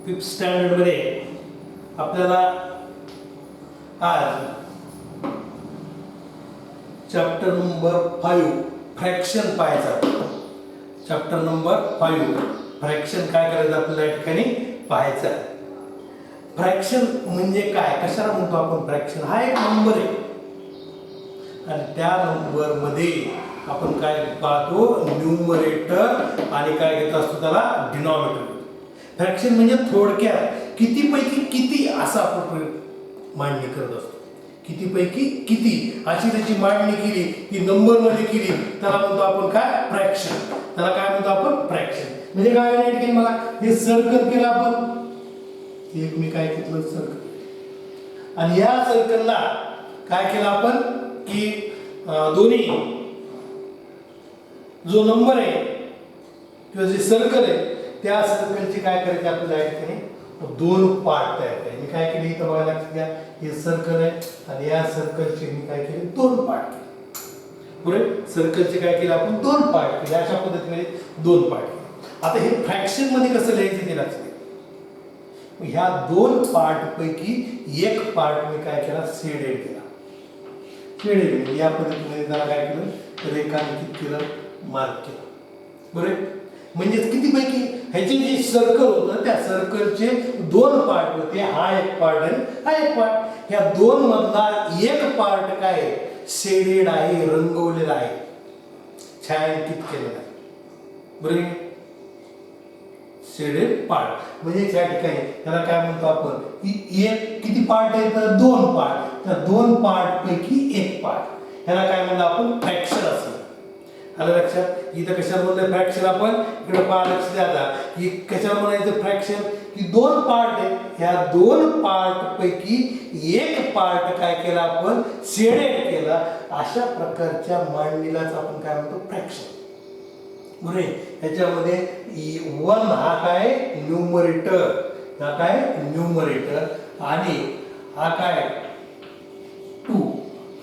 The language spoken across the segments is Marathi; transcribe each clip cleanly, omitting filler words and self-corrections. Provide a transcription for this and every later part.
फिफ्थ स्टँडर्ड मध्ये आपल्याला आज चॅप्टर नंबर 5 फ्रॅक्शन पाहायचा. चॅप्टर नंबर 5 फ्रॅक्शन काय करायचं आपल्याला या ठिकाणी पाहायचं. फ्रॅक्शन म्हणजे काय, कशाला म्हणतो आपण फ्रॅक्शन? हा एक नंबर आहे आणि त्या नंबर मध्ये आपण काय पाहतो, न्यूमरेटर आणि काय घेत असतो त्याला डिनॉमिनेटर. फ्रॅक्शन म्हणजे थोडक्यात किती पैकी किती असा आपण मांडणी करत असतो. किती पैकी किती अशी त्याची मांडणी केली की नंबर मध्ये केली त्याला म्हणतो आपण काय, फ्रॅक्शन. त्याला काय म्हणतो आपण, फ्रॅक्शन. म्हणजे काय नाही की मला हे सर्कल केलं आपण, एक मी काय केलं सर्कल, आणि या सर्कलला काय केलं आपण की दोन्ही जो नंबर आहे किंवा जे सर्कल आहे त्या सर्कलचे काय करायचे आपल्याला या ठिकाणी दोन पार्ट तयार करायचे. मी काय केले इथं बघायला लागतं घ्या, हे सर्कल आहे आणि या सर्कलचे मी काय केले दोन पार्ट केले. बरोबर, सर्कलचे काय केले आपण दोन पार्ट केले. अशा पद्धतीने दोन पार्ट केले. आता हे फ्रॅक्शन मध्ये कसं लिहायचं ते लक्षात घ्या. ह्या दोन पार्ट पैकी एक पार्ट मी काय केला, शेडेड केला. शेडेड या पद्धतीने त्याला काय केलं, रेखांकित केलं, मार्क केलं. बरोबर, म्हणजे किती पैकी ह्याचे जे सर्कल होतं त्या सर्कलचे दोन पार्ट होते. हा एक पार्ट आणि हा एक पार्ट. ह्या दोन मधला एक पार्ट काय शेडेड आहे, रंगवलेला आहे, छायांकित केलेला आहे. बरोबर, शेडेड पार्ट म्हणजे त्या ठिकाणी त्याला काय म्हणतो आपण की एक किती पार्ट आहे तर दोन पार्ट. त्या दोन पार्ट पैकी एक पार्ट, ह्याला काय म्हणतो आपण फ्रॅक्शन असं. आलं लक्षात? इथं कशाला म्हणलं फ्रॅक्शन आपण, इकडे पहा लक्ष द्या की कशाला म्हणायचं फ्रॅक्शन की दोन पार्ट आहे, ह्या दोन पार्ट पैकी एक पार्ट काय केला आपण शेडेड केला. अशा प्रकारच्या मांडणीलाच आपण काय म्हणतो फ्रॅक्शन. बरोबर, ह्याच्यामध्ये वन हा काय न्यूमरेटर, हा काय न्यूमरेटर आणि हा काय टू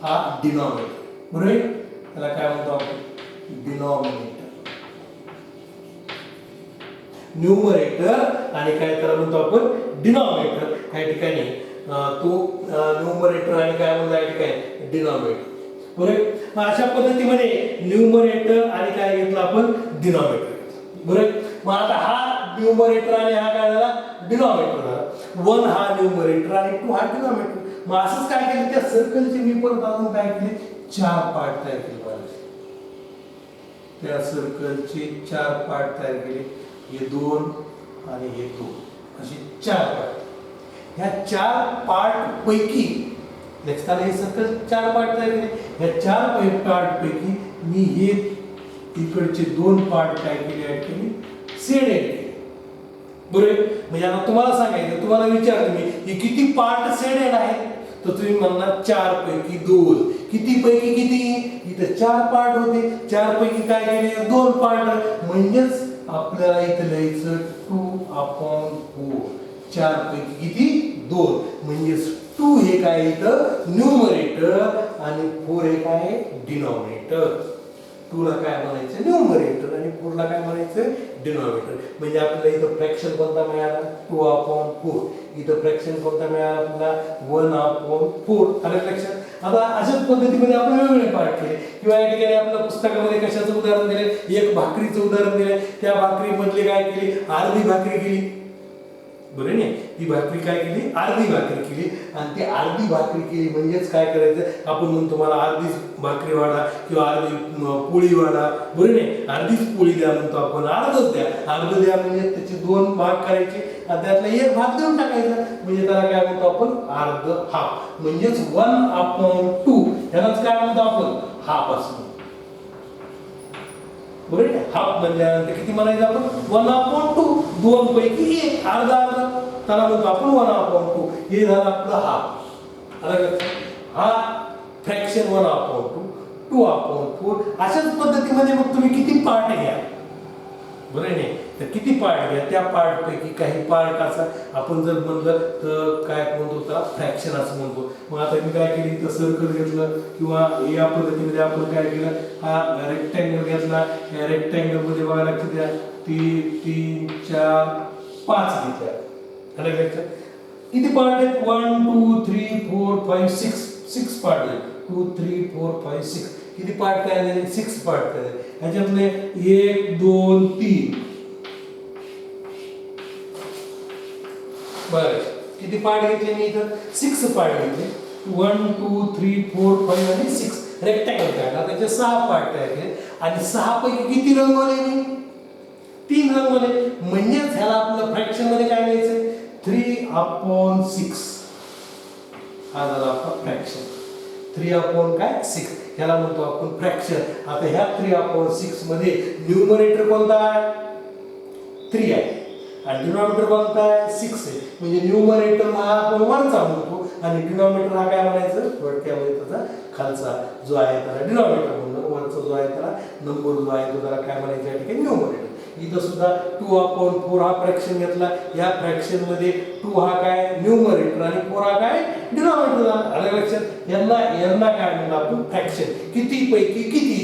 हा डिनॉमिनेटर. बरोबर, त्याला काय म्हणतो आपण डिनॉमिनेटर. न्यूमरेटर आणि काय त्याला म्हणतो आपण डिनॉमिनेटर. या ठिकाणी तो न्यूमरेटर आणि काय म्हणतो या ठिकाणी डिनॉमिनेटर. बरोबर, अशा पद्धतीमध्ये न्यूमरेटर आणि काय घेतलं आपण डिनॉमिनेटर. बरोबर, मग आता हा न्यूमरेटर आणि हा काय झाला डिनॉमिनेटर झाला. वन हा न्यूमरेटर आणि टू हा डिनॉमिनेटर. मग असंच काय केलं, त्या सर्कलचे मी परत अजून काय केले चार पार्ट तयार केले. त्या सर्कलचे चार पार्ट तयार केले, हे दोन आणि हे दोन, असे चार पार्ट. ह्या चार पार्ट पैकी लक्षात हे सर्कल चार पार्ट तयार केले. ह्या चार पार्ट पैकी मी हे इकडचे दोन पार्ट काय केले शेडेड केले. बरोबर, म्हणजे आता तुम्हाला सांगायचं, तुम्हाला विचारतो मी हे किती पार्ट शेडेड आहेत तर तुम्ही म्हणणार चार पैकी दोन. किती पैकी किती, इथे चार पार्ट होते, चार पैकी काय केले दोन पार्ट. म्हणजेच आपल्याला इथे लिहायचं 2/4. चार पैकी किती दोन, म्हणजेच 2 हे काय इथं न्यूमरेटर आणि 4 हे काय डिनॉमिनेटर. 2 ला काय म्हणायचं न्यूमरेटर आणि 4 ला काय म्हणायचं डिनॉमिनेटर. म्हणजे आपल्याला इथं फ्रॅक्शन कोणता मिळाला 2/4. इथं फ्रॅक्शन कोणता मिळाला आपल्याला 1/4. आलं लक्षात? आता अशाच पद्धतीमध्ये आपण वेगवेगळे पार्ट केले किंवा या ठिकाणी आपल्या पुस्तकामध्ये कशाचं उदाहरण दिले, एक भाकरीचं उदाहरण दिले. त्या भाकरी मधले काय केली, अर्धी भाकरी केली. बरं नाही, ती भाकरी काय केली अर्धी भाकरी केली आणि ती अर्धी भाकरी केली म्हणजेच काय करायचं आपण म्हणतो मला अर्धीच भाकरी वाढा किंवा अर्धी पोळी वाढा. बरं नाही, अर्धीच पोळी द्या म्हणतो आपण, अर्धच द्या. अर्ध द्या म्हणजे त्याचे दोन भाग करायचे आणि त्यातला एक भाग देऊन टाकायचा. म्हणजे त्याला काय म्हणतो आपण अर्ध, हाफ. म्हणजेच 1/2 ह्यालाच काय म्हणतो आपण हाफ असतो. बरोबर, हाफ म्हणल्यानंतर किती म्हणायचं आपण 1/2. दोन पैकी एक, अर्धा अर्धा, त्याला म्हणतो आपण 1/2. हे झालं आपलं हाफ. हा फ्रॅक्शन 1/2, 2/4. अशाच पद्धतीमध्ये मग तुम्ही किती पार्ट घ्या. बरोबर नाही, तर किती पार्ट घ्या, त्या पार्ट पैकी काही पार्ट असा आपण जर म्हणलं तर काय म्हणतो त्याला फ्रॅक्शन असं म्हणतो. मग आता मी काय केली तर सर्कल घेतलं किंवा या पद्धतीमध्ये आपण काय केलं, हा रेक्टँगल घेतला. या रेक्टँगल मध्ये बघायला लागतं त्या 3, 4, 5 घेतल्या. आलं लक्षात? किती पार्ट आहेत? 1 2 3 4 5 6 पार्ट आहेत. 2 3 4 5 6 किती पार्ट तयार झाले? 6 पार्ट तयार झाले. ह्याच्यातले 1 2 3 बरं किती पार्ट घेतले मी इथं? 6 पार्ट घेतले. 1 2 3 4 5 आणि 6 रेक्टँगल काढला. त्याचे 6 पार्ट तयार केले आणि 6 पैकी किती रंगवले मी? 3 रंगवले. म्हणजेच ह्याला आपलं फ्रॅक्शन मध्ये काय लिहायचं? 3/6 हा झाला आपला फ्रॅक्शन. 3 काय 6 ह्याला म्हणतो आपण फ्रॅक्शन. आता ह्या 3/6 मध्ये न्यूमरेटर कोणता आहे? 3 आहे आणि डिनॉमिनेटर कोणता आहे? 6 आहे. म्हणजे न्यूमरेटर हा आपण वरचा म्हणतो आणि डिनॉमिनेटर हा काय म्हणायचं? थोडक्यामध्ये त्याचा खालचा जो आहे त्याला डिनॉमिनेटर म्हणतो. वरचा जो आहे त्याला नंबर जो आहे तो त्याला काय म्हणायचं या ठिकाणी? न्यूमरेटर. इथं सुद्धा 2/4 हा फ्रॅक्शन घेतला. या फ्रॅक्शन मध्ये 2 हा काय? न्यूमरेटर आणि 4 हा काय? डिनॉमिनेटर झाला. आलं लक्षात? यांना काय म्हणतो आपण? फ्रॅक्शन. किती पैकी किती?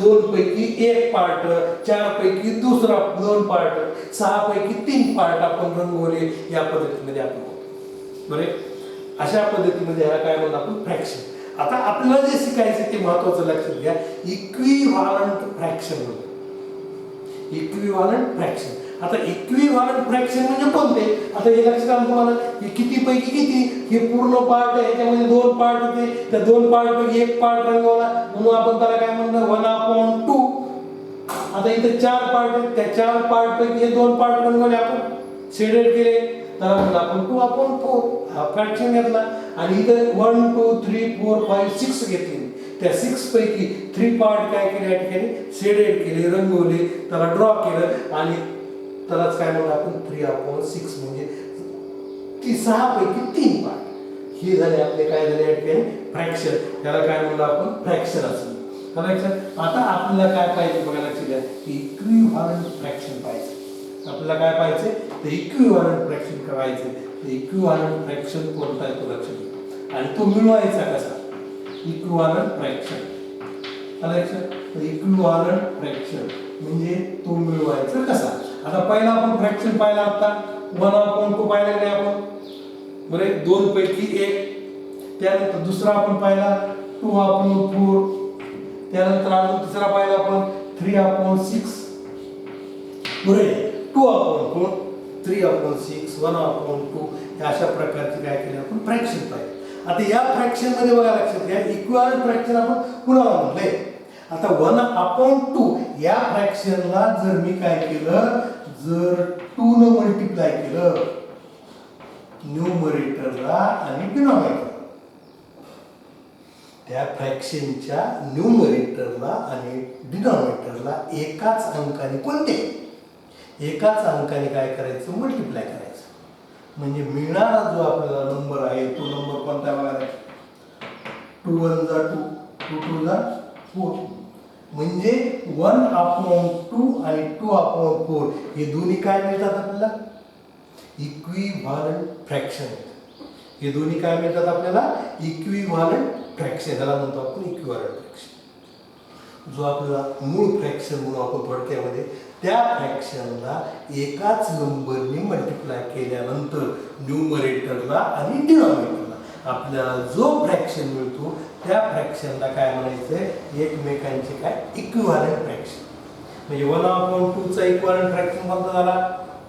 2 पैकी 1 पार्ट, 4 पैकी दुसरा 2 पार्ट, 6 पैकी 3 पार्ट आपण रंगवले. या पद्धतीमध्ये आपण होतो. बरे अशा पद्धतीमध्ये याला काय म्हणतो आपण? फ्रॅक्शन. आता आपल्याला जे शिकायचं ते महत्त्वाचं लक्षात घ्या. इक्विव्हॅलंट फ्रॅक्शन म्हणतो. Equivalent fraction. आता इक्विव्हॅलंट फ्रॅक्शन म्हणजे कोणते? आता हे लक्षात आलं तुम्हाला? हे किती पैकी किती? हे पूर्ण पार्ट आहे. याच्यामध्ये 2 पार्ट होते. त्या 2 पार्ट पैकी 1 पार्ट रंगवला म्हणून आपण त्याला काय म्हणतो? 1/2. आता इथे 4 पार्ट आहेत. त्या 4 पार्ट पैकी हे 2 पार्ट रंगवले आपण, शेडेड केले, त्याला म्हणतो आपण 2/4 हा फ्रॅक्शन घेतला. आणि इथे 1 2 3 4 5 6 घेतले. त्या 6 पैकी 3 पार्ट काय केले या ठिकाणी? शेडेड केले, रंगवले, त्याला ड्रॉ केलं आणि त्यालाच काय म्हणतो आपण? 3/6 म्हणजे 6 पैकी 3 पार्ट. हे झाले आपले काय झाले या ठिकाणी? फ्रॅक्शन. त्याला काय म्हणतो आपण? फ्रॅक्शन असं. आता आपल्याला काय पाहिजे बघा लक्षात घ्या. इक्विव्हॅलंट फ्रॅक्शन पाहिजे. आपल्याला काय पाहिजे? तर इक्विव्हॅलंट फ्रॅक्शन करायचे. इक्विव्हॅलंट फ्रॅक्शन कोणता आहे तो लक्षात घ्या आणि तो मिळवायचा कसा? Equivalent fraction. इक्विव्हॅलंट फ्रॅक्शन म्हणजे तो मिळवायचा कसा? आता पहिला आपण फ्रॅक्शन पाहिला. आता 1/2 पाहिला नाही आपण? बरे 2 पैकी 1. त्यानंतर दुसरा आपण पाहिला 2/4. त्यानंतर अजून तिसरा पाहिला आपण 3/6. बरे 2/4 3/6 1/2 अशा प्रकारचे काय केले आपण? फ्रॅक्शन पाहिजे. आता या फ्रॅक्शन मध्ये बघा लक्षात घ्या. इक्विव्हॅलंट फ्रॅक्शन आपण कुणाला म्हणले? आता 1/2 या फ्रॅक्शनला जर मी काय केलं? जर 2 न मल्टिप्लाय केलं न्यूमरेटरला आणि डिनॉमिनेटरला, त्या फ्रॅक्शनच्या न्यूमरेटरला आणि डिनॉमिनेटरला एकाच अंकाने कोणते? एकाच अंकाने काय करायचं? मल्टिप्लाय करायचं. म्हणजे मिळणारा जो आपल्याला नंबर आहे तो नंबर कोणता बघायला? 2 1 जा 2 2 2 जा 4. म्हणजे 1/2 आणि 2/4 हे दोन्ही काय मिळतात आपल्याला? Equivalent fraction. हे दोन्ही काय मिळतात आपल्याला? Equivalent fraction. याला म्हणतो आपण इक्विव्हॅलंट फ्रॅक्शन. जो आपला मूळ फ्रॅक्शन म्हणून आपण थोडक्यामध्ये त्या फ्रॅक्शनला एकाच नंबरने मल्टिप्लाय केल्यानंतर न्यूमरेटरला आणि डिनॉमिनेटरला आपल्याला जो फ्रॅक्शन मिळतो त्या फ्रॅक्शनला काय म्हणायचं? एकमेकांचे काय? Equivalent fraction. म्हणजे 1/2 चा इक्विव्हॅलंट फ्रॅक्शन कोणता झाला?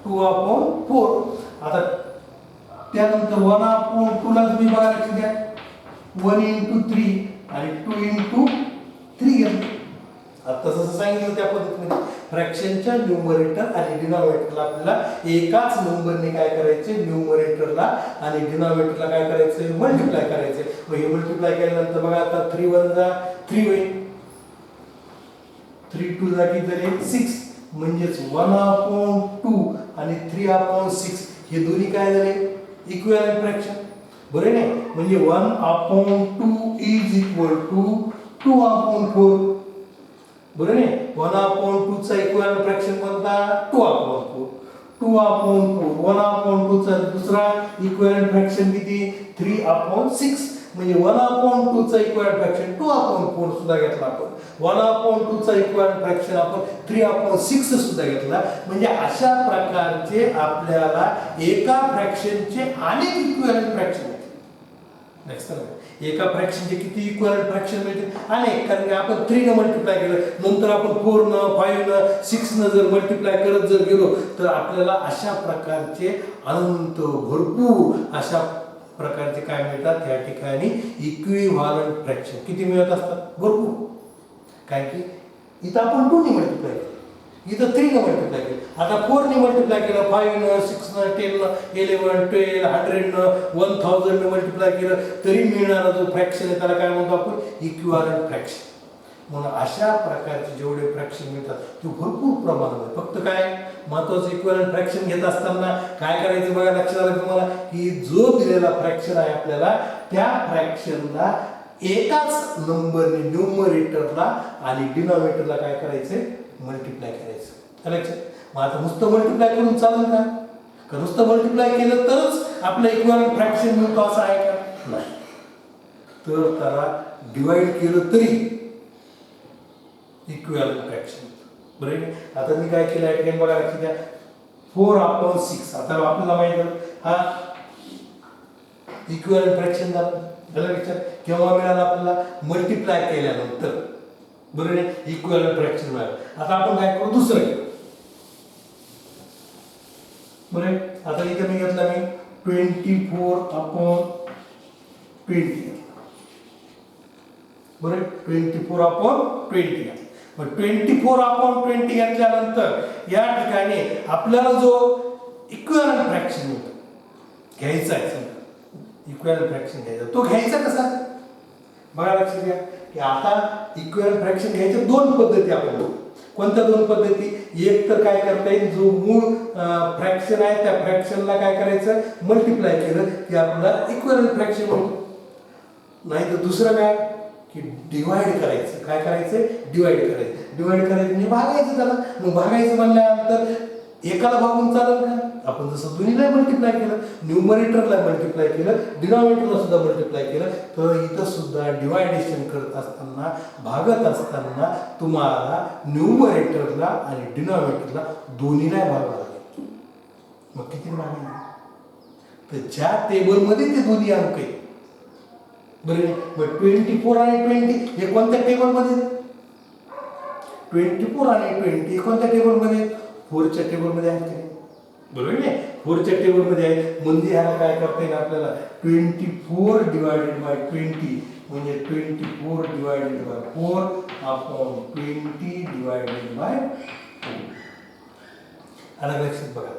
2/4. आता त्यानंतर 1/2 ला तुम्ही बघा लक्षात द्या 1 × 3 आणि 2 × 3 घेतलं. आता जसं सांगितलं त्या पद्धतीने फ्रॅक्शनच्या न्यूमरेटर आणि डिनॉमिनेटरला आपल्याला एकाच नंबरने काय करायचे? न्यूमरेटरला आणि डिनॉमिनेटरला काय करायचं? मल्टिप्लाय करायचे. मग हे मल्टिप्लाय केल्यानंतर बघा आता 3 1 जा 3 होईल. 3 2 जा किती झाले? 6. म्हणजेच 1/2 आणि 3/6 हे दोन्ही काय झाले? Equivalent fraction. बरोबर नाही? म्हणजे 1/2 इज इक्वल टू 2/4. बरोबर नाही? 1/2 चा इक्विव्हॅलंट फ्रॅक्शन कोणता? 2/4. 2/4 1/2 चा दुसरा इक्विव्हॅलंट फ्रॅक्शन किती? 3/6. म्हणजे 1/2 चा इक्विव्हॅलंट फ्रॅक्शन 2/4 सुद्धा घेतला आपण. 1/2 चा इक्विव्हॅलंट फ्रॅक्शन आपण 3/6 सुद्धा घेतला. म्हणजे अशा प्रकारचे आपल्याला एका फ्रॅक्शनचे अनेक इक्विव्हॅलंट फ्रॅक्शन आहेत. नेक्स्ट एका फ्रॅक्शनचे किती इक्विव्हॅलंट फ्रॅक्शन मिळते? अनेक. कारण की आपण 3 ने मल्टिप्लाय केलं, नंतर आपण 4 न 5 न 6 न जर मल्टिप्लाय करत जर गेलो तर आपल्याला अशा प्रकारचे अनंत भरपूर अशा प्रकारचे काय मिळतात या ठिकाणी इक्विव्हॅलंट फ्रॅक्शन. किती मिळत असतात? भरपूर. कारण की इथं आपण 2 ने मल्टिप्लाय केलं, इथं 3 ने मल्टिप्लाय केलं, आता 4 ने मल्टिप्लाय केलं, 5 न 6 न 10 न 11 12 100 न 1000 ने मल्टिप्लाय केलं तरी मिळणारा जो फ्रॅक्शन आहे त्याला काय म्हणतो आपण? Equivalent fraction. म्हणून अशा प्रकारचे जेवढे फ्रॅक्शन मिळतात ते भरपूर प्रमाणात. फक्त काय महत्वाचं इक्विव्हॅलंट फ्रॅक्शन घेत असताना काय करायचं बघा, लक्षात आलं तुम्हाला की जो दिलेला फ्रॅक्शन आहे आपल्याला त्या फ्रॅक्शनला एकाच नंबरने न्यूमरेटरला आणि डिनॉमिनेटरला काय करायचंय? मल्टिप्लाय करायचं. लक्षात. मग आता नुसतं मल्टिप्लाय करून चालेल का? का नुसतं मल्टिप्लाय केलं तरच आपलं इक्विव्हॅलंट फ्रॅक्शन मिळतो असं आहे का? नाही. तर त्याला डिवाइड केलं तरी इक्विव्हॅलंट फ्रॅक्शन. बरोबर. आता मी काय केलं आहे बघा, लक्षात द्या. 4/6 आता आपल्याला माहिती आहे हा इक्विव्हॅलंट फ्रॅक्शन झालं. लक्षात. केव्हा मिळालं आपल्याला? मल्टिप्लाय केल्यानंतर. बरोबर आहे. इक्विव्हॅलंट फ्रॅक्शन मिळालं. आता आपण काय करू? दुसरं घेऊ. बरोबर. आता इथे मी घेतला 24/20. बरोबर. 24/20. मग 24/20 घेतल्यानंतर या ठिकाणी आपल्याला जो इक्विव्हॅलंट फ्रॅक्शन मिळतो घ्यायचा आहे, इक्विव्हॅलंट फ्रॅक्शन घ्यायचा, तो घ्यायचा कसा? बघा लक्षात घ्या की आता इक्विव्हॅलंट फ्रॅक्शन घ्यायच्या 2 पद्धती आपण. कोणत्या 2 पद्धती? एक तर काय करता येईल, जो मूळ फ्रॅक्शन आहे त्या फ्रॅक्शनला काय करायचं? मल्टिप्लाय केलं की आपल्याला इक्विव्हॅलंट फ्रॅक्शन मिळतो. नाही तर दुसरं काय की डिवाइड करायचं. काय करायचं? डिवाइड करायचं. डिवाइड करायचं म्हणजे भागायचं त्याला. मग भागायचं म्हणल्यानंतर एकाला भागून चालेल का? आपण जसं दोन्हीला मल्टिप्लाय केलं, न्यूमरेटरला मल्टिप्लाय केलं, डिनॉमिनेटरला सुद्धा मल्टिप्लाय केलं, तर इथं सुद्धा डिवायडेशन करत असताना, भागत असताना तुम्हाला न्यूमरेटरला आणि डिनॉमिनेटरला दोन्हीला भागावं लागेल. मग किती भागायचं? तर ज्या टेबलमध्ये ते दोन्ही अंक आहेत, बरोबर. मग 24 आणि 20 हे कोणत्या टेबलमध्ये? 24 आणि 20 हे कोणत्या टेबलमध्ये? 4 च्या टेबलमध्ये आहेत. बरोबर आहे. 4 च्या टेबलमध्ये आहे. म्हणजे ह्याला काय करता येईल आपल्याला? 24 डिवायडेड बाय 20 म्हणजे 24 डिवायडेड बाय 4/20 डिवायडेड बाय 4. अलग लक्षात बघा,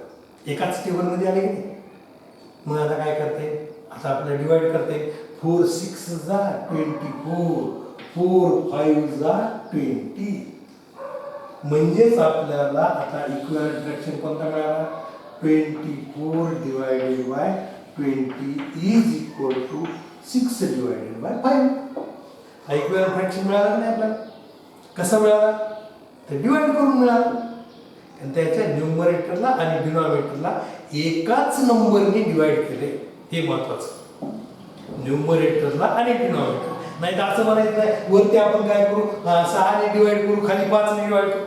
एकाच टेबलमध्ये आले की नाही. मग आता काय करते? आता आपल्याला डिवाइड करते. 4 6 जा 24, 4 5 जा 20. म्हणजेच आपल्याला आता इक्विव्हॅलंट फ्रॅक्शन कोणता मिळाला? 24 divided by 20 is equal to 6 divided by 5. हा इक्विव्हॅलंट फ्रॅक्शन मिळाला नाही आपल्याला. कसा मिळाला? तर डिवाइड करून मिळाला. आणि त्याच्या न्यूमरेटरला आणि डिनॉमिनेटरला एकाच नंबरने डिवाइड केले. हे महत्वाचं. न्यूमरेटरला आणि डिनॉमिनेटर. नाही तर असं म्हणायचं नाही वरती आपण काय करू? 6 ने डिवाइड करू, खाली 5 ने डिवाइड करू.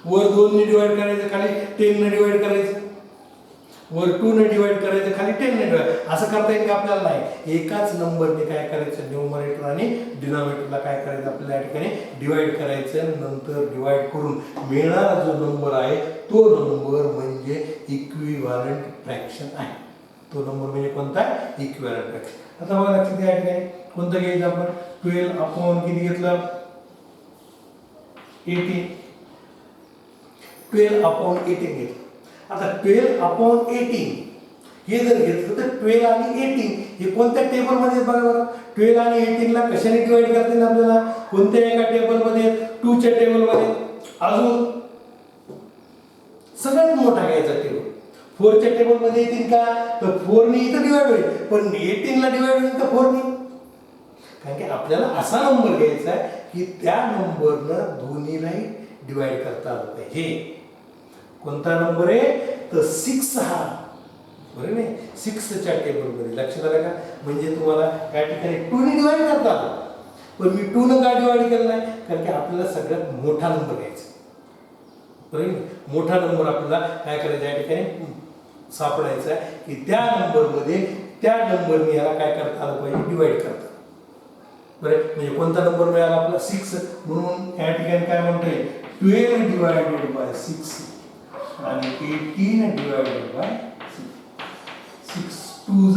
वर 2 ने डिवाइड करायचं, खाली 10 ने डिवाइड करायचं. वर 2 ने डिवाइड करायचं, खाली 10 ने डिवाइड. असं करता येईल का? आपल्याला नाही. एकाच नंबरने काय करायचं? न्यूमरेटर आणि डिनॉमिनेटरला काय करायचं? आपल्याला या ठिकाणी डिवाइड करायचं. नंतर डिवाइड करून मिळणारा जो नंबर आहे तो नंबर म्हणजे इक्विव्हॅलंट फ्रॅक्शन आहे. तो नंबर म्हणजे कोणता? Equivalent fraction. आता बघा लक्षात द्या ठिकाणी कोणतं घ्यायचं आपण? 12 किती घेतलं? 18. 12/18 घेतलं. आता 12/18 हे जर घेतलं तर 12 आणि 18 हे कोणत्या टेबलमध्ये बघा बरं? 12 आणि 18 ला कशाने डिवाइड करता येईल आपल्याला? कोणत्या एका टेबलमध्ये? 2 च्या टेबलमध्ये. अजून सगळ्यात मोठा घ्यायचा टेबल. 4 च्या टेबलमध्ये येतील का? तर 4 ने इथं डिवाइड होईल, पण 18 ला डिवाइड होईल का 4 ने? कारण की आपल्याला असा नंबर घ्यायचा आहे की त्या नंबरनं दोन्हीलाही डिवाइड करता आलं पाहिजे. कोणता नंबर आहे? तर 6 हा बरोबर नाही. 6च्या टेबलमध्ये लक्षात आलं का? म्हणजे तुम्हाला या ठिकाणी 2 ने डिवाइड करता आलं. पण मी 2 न का डिवाइड केलं नाही? कारण की आपल्याला सगळ्यात मोठा नंबर घ्यायचा. बरोबर, मोठा नंबर आपल्याला काय करायचा या ठिकाणी सापडायचा आहे की त्या नंबरमध्ये त्या नंबरने याला काय करता आलं पाहिजे, डिवाइड करता. बरं, म्हणजे कोणता नंबर मिळाला आपला 6. म्हणून या ठिकाणी काय म्हणता येईल, 12 डिवायडेड बाय 6 आणि 18 डिवायडेड बाय 6. 6 2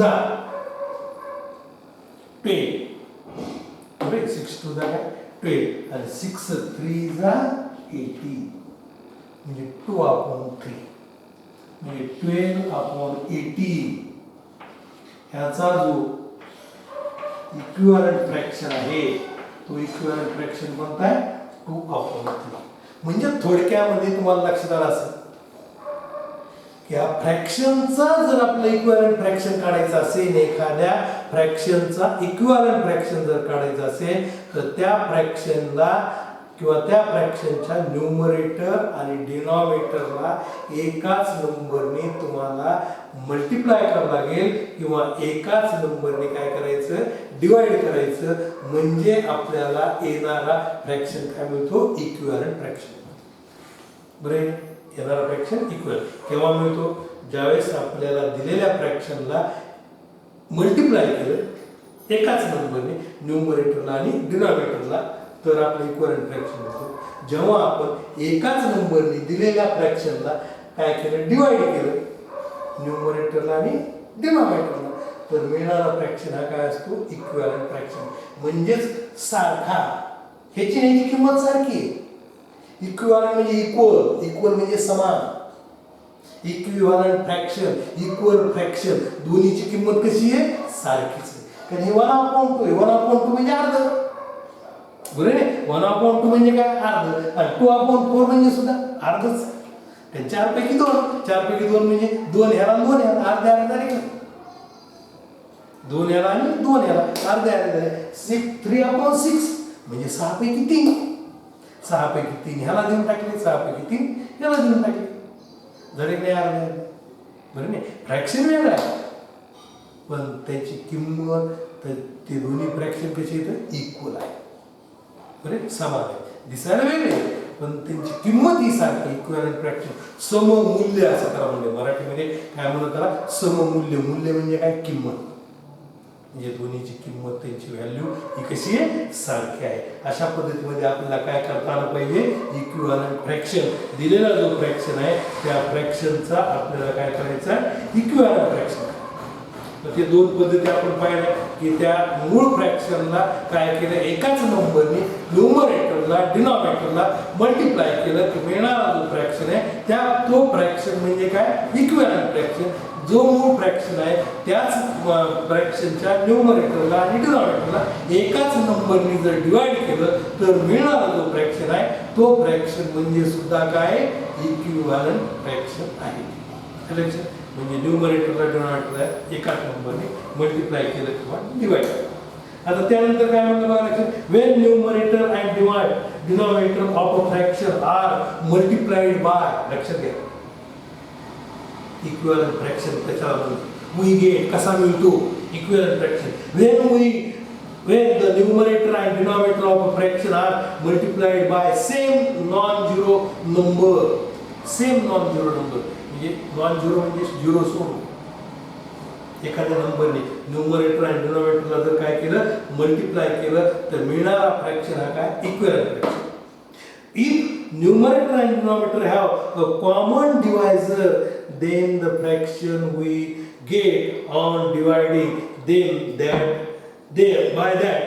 12. बरोबर, 6 2 काय 12 आणि 6 3 18 म्हणजे 2/3 म्हणजे 12/18. ह्याचा जो इक्विव्हॅलंट फ्रॅक्शन आहे तो इक्विव्हॅलंट फ्रॅक्शन कोणता आहे, 2/3. म्हणजे थोडक्यामध्ये तुम्हाला लक्षात आलं असेल की या फ्रॅक्शनचा जर आपलं इक्विव्हॅलंट फ्रॅक्शन काढायचं असेल, एखाद्या फ्रॅक्शनचा इक्विव्हॅलंट फ्रॅक्शन जर काढायचं असेल तर त्या फ्रॅक्शनला किंवा त्या फ्रॅक्शनच्या न्यूमरेटर आणि डिनॉमिनेटरला एकाच नंबरने तुम्हाला मल्टिप्लाय करावं लागेल किंवा एकाच नंबरने काय करायचं, डिवाइड करायचं. म्हणजे आपल्याला येणारा फ्रॅक्शन काय मिळतो, इक्विव्हॅलंट फ्रॅक्शन. बरं, येणारा फ्रॅक्शन इक्विव्हॅलंट केव्हा मिळतो, ज्यावेळेस आपल्याला दिलेल्या फ्रॅक्शनला मल्टिप्लाय केलं एकाच नंबरने न्यूमरेटरला आणि डिनॉमिनेटरला, तर आपलं इक्विव्हॅलंट फ्रॅक्शन होतं. जेव्हा आपण एकाच नंबरने दिलेल्या फ्रॅक्शनला काय केलं, डिवाइड केलं न्यूमरेटरला आणि डिनॉमिनेटरला, तर मिळणारा फ्रॅक्शन हा काय असतो, इक्विव्हॅलंट फ्रॅक्शन. म्हणजेच सारखा, ह्याची ह्याची किंमत सारखी आहे. इक्विव्हॅलंट म्हणजे इक्वल, इक्वल म्हणजे समान. इक्विव्हॅलंट फ्रॅक्शन, इक्वल फ्रॅक्शन, दोन्हीची किंमत कशी आहे, सारखीच आहे. कारण हे 1/2 आहे. 1/2 म्हणजे अर्ध. बरोबर आहे, 1/2 म्हणजे काय, अर्ध. आणि 2/4 म्हणजे सुद्धा अर्धच. 4 पैकी 2, 4 पैकी 2 म्हणजे 2 ह्याला 2 ह्याला, अर्धे अर्धे झाले. 2 ह्याला आणि 2 ह्याला, अर्धे अर्धे झाले. 3/6 म्हणजे 6 पैकी 3. 6 पैकी 3 ह्याला देऊन टाकले, 6 पैकी 3 ह्याला देऊन टाकले. झाले नाही अर्धे अर्धे. बरोबर नाही, फ्रॅक्शन वेगळं आहे पण त्याची किंमत, तर ते दोन्ही फ्रॅक्शन कशी येतं, इक्वल आहे. बरे, समान आहे. दिसायला वेगळे पण त्यांची किंमत ही सारखी. इक्विव्हॅलंट फ्रॅक्शन, सममूल्य असं करा. म्हणजे मराठीमध्ये काय म्हणतात त्याला, सममूल्य. मूल्य म्हणजे काय, किंमत. म्हणजे दोन्हीची किंमत, त्यांची व्हॅल्यू ही कशी आहे, सारखी आहे. अशा पद्धतीमध्ये आपल्याला काय करता आलं पाहिजे, इक्विव्हॅलंट फ्रॅक्शन, दिलेला जो फ्रॅक्शन आहे त्या फ्रॅक्शनचा आपल्याला काय करायचं आहे, इक्विव्हॅलंट फ्रॅक्शन. तर ते दोन पद्धती आपण पाहिल्या की त्या मूळ फ्रॅक्शनला काय केलं, एकाच नंबरने न्यूमरेटरला डिनॉमिनेटरला मल्टिप्लाय केलं की मिळणारा जो फ्रॅक्शन आहे त्या तो फ्रॅक्शन म्हणजे काय, इक्विव्हॅलंट फ्रॅक्शन. जो मूळ फ्रॅक्शन आहे त्याच फ्रॅक्शनच्या न्यूमरेटरला आणि डिनॉमिनेटरला एकाच नंबरने जर डिवाइड केलं तर मिळणारा जो फ्रॅक्शन आहे तो फ्रॅक्शन म्हणजे सुद्धा काय, इक्विव्हॅलंट फ्रॅक्शन आहे. म्हणजे न्यूमरेटरला डिनॉमिनेटरला एकाच नंबरने मल्टिप्लाय केलं किंवा डिवाइड केलं. आता त्यानंतर काय म्हणलं बघा, when numerator and denominator of a fraction are multiplied by, लक्षात घ्या, इक्विव्हॅलंट फ्रॅक्शन त्याच्याला म्हणतो. we get कसा मिळतो equivalent fraction, when the numerator and denominator of a fraction are multiplied by same non-zero number. same non-zero number म्हणजे non-zero म्हणजे झिरो सोडून एखाद्या नंबरने न्यूमरेटर आणि डिनॉमिनेटरला जर काय केलं, मल्टिप्लाय केलं तर मिळणारा फ्रॅक्शन हा काय, equivalent fraction. If numerator and denominator have a common divisor, then the fraction we get on dividing them by that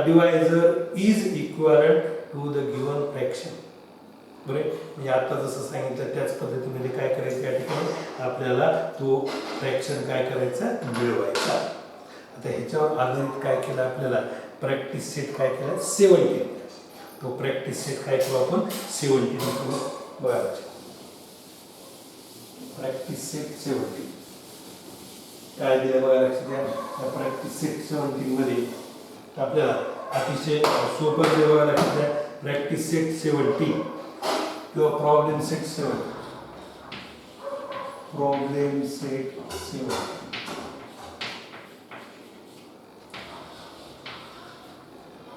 divisor is equivalent to the given fraction. बरे, म्हणजे आता जसं सांगितलं त्याच पद्धतीमध्ये काय करायचं, या ठिकाणी आपल्याला तो फ्रॅक्शन काय करायचा, मिळवायचा. आता ह्याच्यावर आधारित काय केलं, आपल्याला प्रॅक्टिस सेट काय केला, 17. तो प्रॅक्टिस सेट काय केला आपण, 17 करू. बघा, प्रॅक्टिस सेट 17 काय दिलं बघा, लक्षात घ्या. प्रॅक्टिस सेट 17 मध्ये आपल्याला अतिशय सोपं दिलं बघा, लक्षात घ्या. प्रॅक्टिस सेट 17 किंवा problem set 7. Problem set 7.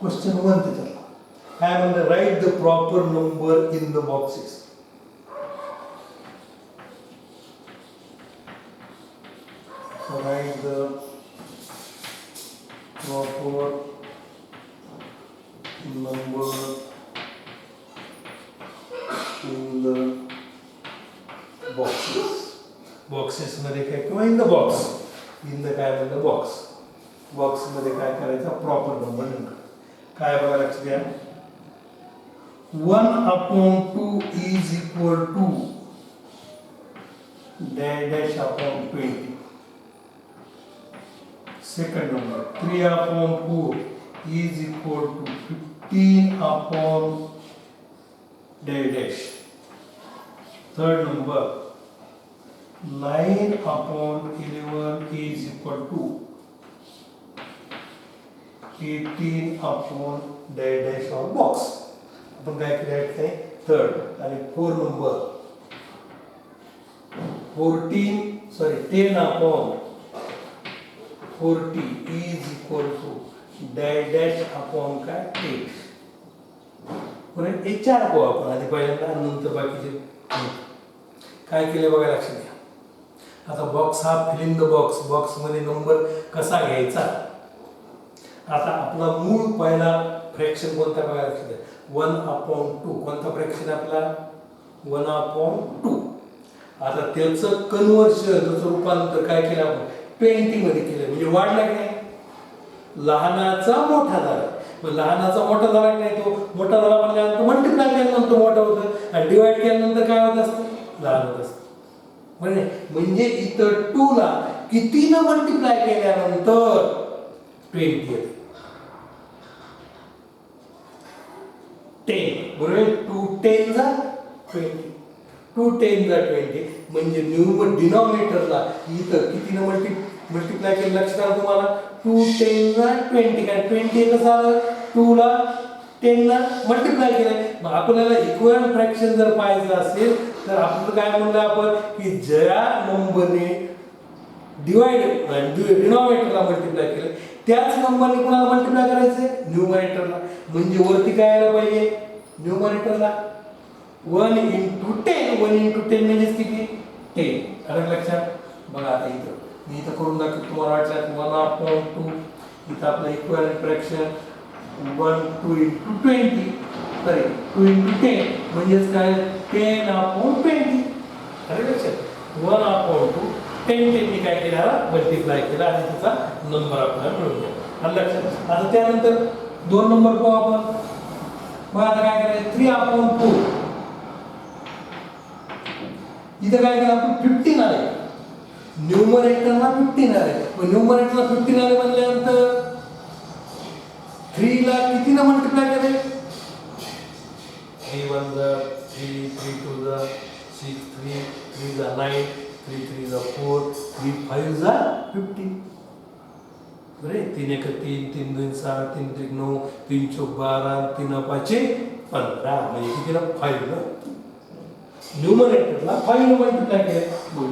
Question 1 त्याच्यातला काय म्हणलं, write the proper number in the boxes. Write the proper number in the boxes. Boxes मध्ये काय किंवा in the box, in the काय म्हणलं बॉक्स, बॉक्स मध्ये काय करायचा, प्रॉपर नंबर लिहायचा. काय बघा लक्ष द्या, 1/2 is equal to dash upon 20. Second number, 3/4 is equal to 15 upon dash. Third number, 9/11 is equal to 18 upon dash or box. आपण काय करायचं आहे, थर्ड. आणि 4 number, 10 upon 40 is equal to dash upon काय 8. बरं, हे 4 को आपण आधी पहिल्यांदा नंतर बाकीचे काय केले बघा लक्ष द्या. आता बॉक्स हा fill in the box, box मध्ये नंबर कसा घ्यायचा. आता आपला मूळ पहिला फ्रॅक्शन कोणता बघा लक्ष द्या, 1/2. कोणता फ्रॅक्शन आपला 1/2. आता त्याचं कन्व्हर्शन, त्याचं रूपांतर काय केलं आपण 20 मध्ये केलं, म्हणजे वाढला की नाही, लहानाचा मोठा झाला. मग लहानाचा मोठा झाला की नाही, तो मोठा झाला म्हणल्यानंतर मल्टिप्लाय केल्यानंतर मोठा होतं आणि डिवाइड केल्यानंतर काय होत असतं, लहान होत असतं. म्हणजे इथं 2 ला कितीनं मल्टिप्लाय केल्यानंतर 20 येते, 10. बरोबर, 2 10 जा 20, 2 10 जा 20. म्हणजे डिनॉमिनेटरला इथं कितीनं मल्टिप्लाय केलं लक्षात आलं तुम्हाला, 2 10 जा 20. काय 20 कसं आलं, 2 ला 10 ला मल्टिप्लाय केलं. मग आपल्याला इक्वलंट फ्रॅक्शन जर पाहायचं असेल तर आपलं काय म्हणलं आपण, की ज्या नंबरने डिनॉमिनेटरला मल्टिप्लाय केलं त्याच नंबरने कोणाला मल्टिप्लाय करायचंय, न्यूमरेटरला. म्हणजे वरती काय यायला पाहिजे, न्यूमरेटरला 1 × 10. 1 × 10 म्हणजे किती, 10. आलं लक्षात. बघा आता इथं मी इथं करून दाखवतो, तुम्हाला वाटलं 1/2. इथं आपलं इक्वलंट फ्रॅक्शन 1 2 × 20, सॉरी 2 × 10 म्हणजेच काय 10/20. आलं लक्षात. 1/2 10 नी काय केलं, मल्टिप्लाय केला आणि त्याचा नंबर आपल्याला मिळून गेला. आलं लक्षात. आता त्यानंतर 2 नंबर पाहू आपण. मग आता काय करायचं, 3/4. इथं काय केलं आपण, 15 आले, न्यूमरेटरला 15 आले. मग न्यूमरेटरला 15 आले म्हणल्यानंतर 3 ला कितीनं मल्टिप्लाय केले, 3 1 जा 3, 3 2 जा 6, 3 जा 9, 3 3 जा 4, 3 5 जा 15. बरे, 3 1 3, 3 2 6, 3 3 9, 3 4 12, 3 5 15. म्हणजे कितीला 5 ना, न्यूमरेटरला 5 ने मल्टिप्लाय केले.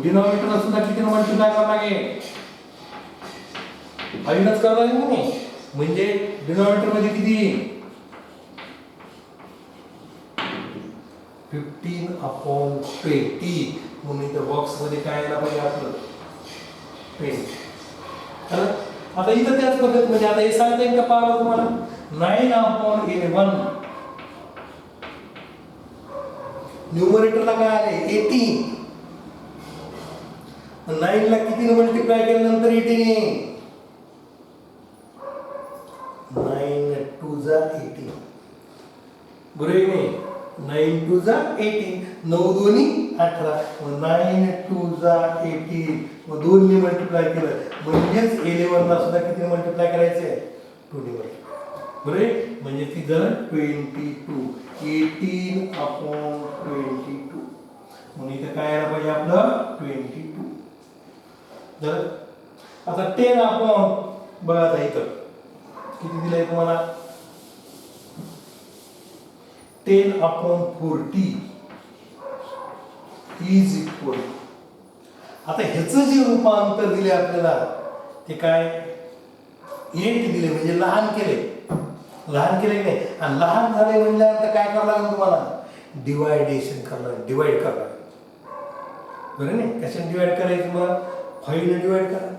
डिनॉमिनेटरला सुद्धा कितीने मल्टिप्लाय करावं लागेल, 5 नच करावं लागेल नाही. म्हणजे डिनॉमिनेटर मध्ये किती, 15/20. म्हणून इथं बॉक्स मध्ये काय यायला पाहिजे आपलं 20. आता इथं त्याच पद्धतीमध्ये आता हे सांगता येईल का पाहा तुम्हाला, 9/11. न्यूमरेटरला काय आले 18. 9 ला कितीने मल्टिप्लाय केल्यानंतर 18 येईल, 9 2 जा 18. बरोबर आहे, 9 2 जा 18, 9 दोन्ही 18. मग 9 2 जा 18, मग 2 ने मल्टिप्लाय केलं म्हणजेच 11 ला सुद्धा किती मल्टिप्लाय करायचंय, 2 ने मल्टिप्लाय. बरोबर, म्हणजे ती झालं 22, 18/22. म्हणून इथं काय यायला पाहिजे आपलं 22 झालं. आता 10 बघा, आता इथं किती दिलंय तुम्हाला, 10/40 is equal आता ह्याचं जे रूपांतर दिले आपल्याला ते काय 8 दिले म्हणजे लहान केले की नाही आणि लहान झाले म्हणजे काय करावं लागेल तुम्हाला डिवायडेशन करावं डिवाइड करावं बरं नाही कशाने डिवाइड करायचं मग 5 ने डिवाइड करा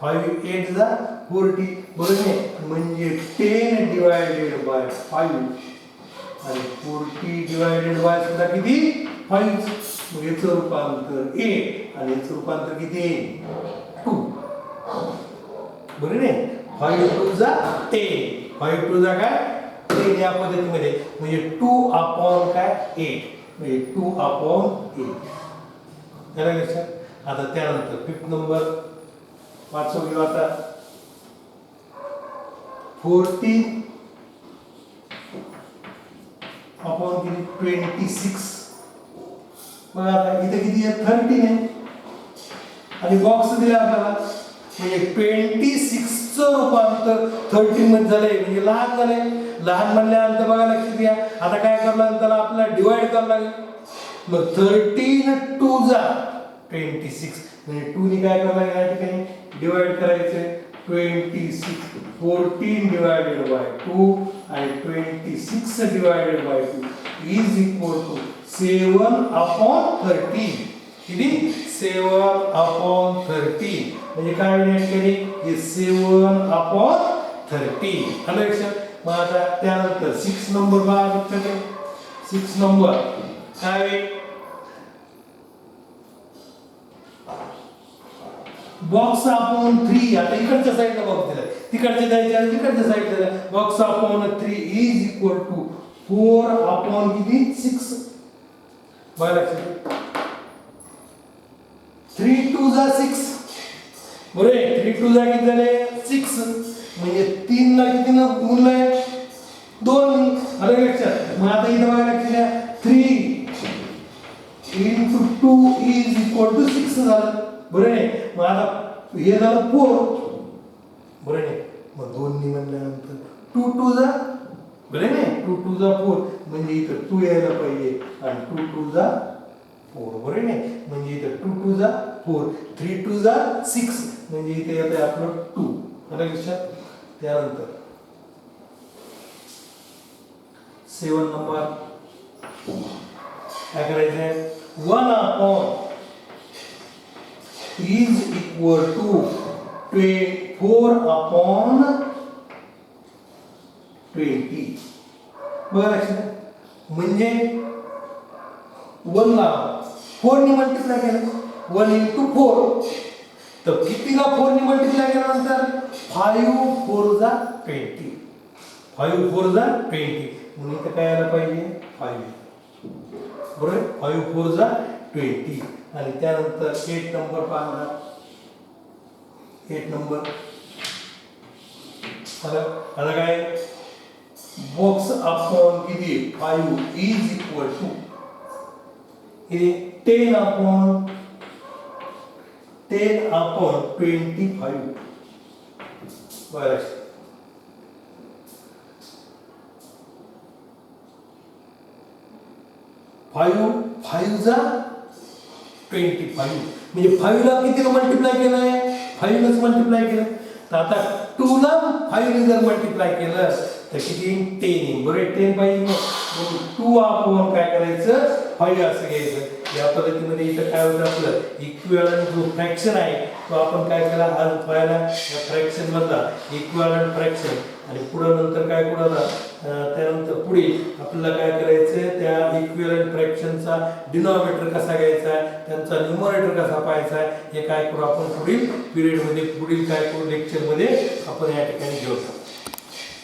5 8 जा 40 बरोबर नाही म्हणजे 10 डिवायडेड बाय 5 आणि 40 डिवायडेड बाय सुद्धा किती 5 मग याचं रूपांतर 8 आणि याचं रूपांतर किती 2 बरोबर नाही 5 2 जा 10 5 2 जा काय 10 या पद्धतीमध्ये म्हणजे 2 अपॉन काय 8 म्हणजे 2 अपॉन 8 त्याला लक्षात आता त्यानंतर 5th नंबर वाचू घेऊ आता 14 अपॉन किती 26 बघा आता इथे किती आहे 13 आहे आणि बॉक्स दिला आपल्याला म्हणजे 26 चं रूपांतर 13 मध्ये झालंय म्हणजे लहान झालंय लहान म्हणल्यानंतर बघा लक्षात घ्या आता काय करावं लागेल त्याला आपल्याला डिवाइड करावं लागेल मग 13 2 जा 26 म्हणजे 2 ने काय करावं लागेल या ठिकाणी डिवाइड करायचं 26 14 डिवायडेड बाय 2 आणि 26 divided by 2 is equal to 7 upon 13 किती 7 अपॉन 13 म्हणजे काय मिळेल केली हे 7 अपॉन 13 आलं लक्षात मग आता त्यानंतर 6 नंबर बघा लक्षात 6 नंबर काय बॉक्स अपॉन 3 आता इकडच्या साईडला बॉक्स दिला तिकडच्या द्यायच्या इकडच्या साईडला box upon 3 is equal to 4 upon किती 6 बघा लक्षात 3 2 जा 6 बरोबर 3 2 जा किती झाले 6 म्हणजे 3 ला किती ना गुणलंय 2 आलं लक्षात मग आता इथं बघा लक्षात द्या 3 into 2 is equal to 6 झालं बरोबर आहे मग आता हे झालं 4 बरोबर आहे मग 2 ने म्हणल्यानंतर 2 2 जा बरोबर आहे 2 2 जा 4 म्हणजे इथं 2 यायला पाहिजे आणि 2 2 जा 4 बरोबर आहे म्हणजे इथं 2 2 जा 4 3 2 जा 6 म्हणजे इथे येते आपलं 2 आलं लक्षात त्यानंतर 7 नंबर काय करायचं 1 upon is equal to 4 upon 20 बघा लक्षात म्हणजे 1 ला 4 ने मल्टिप्लाय केलं 1 into 4 तर कितीला 4 ने मल्टिप्लाय केल्यानंतर 5 4 जा 20 5 4 जा 20 म्हणून इथं काय आलं पाहिजे 5 बरोबर 5 4 जा 20 आणि त्यानंतर 8 नंबर पाहणार 8 नंबर आता काय बॉक्स अपॉन किती 5 इज इक्वल टू हे 10 अपॉन 25 बरं 5 जा 25 म्हणजे 5 ला किती मल्टिप्लाय केलंय 5 लाच मल्टिप्लाय केलं तर आता 2 ला 5 ने जर मल्टिप्लाय केलं तर किती 10 बरोबर 10 पाहिजे मग 2 आपण काय करायचं 5 असं घ्यायचं या पद्धतीमध्ये इथं काय होतं आपलं इक्विव्हॅलंट जो फ्रॅक्शन आहे तो आपण काय केला आज पाहिला या फ्रॅक्शन मधला इक्विव्हॅलंट फ्रॅक्शन आणि पुढे नंतर काय पुढे त्यानंतर पुढे आपल्याला काय करायचं त्या इक्विव्हॅलंट फ्रॅक्शनचा डिनॉमिनेटर कसा घ्यायचा त्यांचा न्यूमरेटर कसा पाहायचा हे काय करू आपण पुढील पिरियड मध्ये पुढील काय करू लेक्चर मध्ये आपण या ठिकाणी घेऊ शकतो.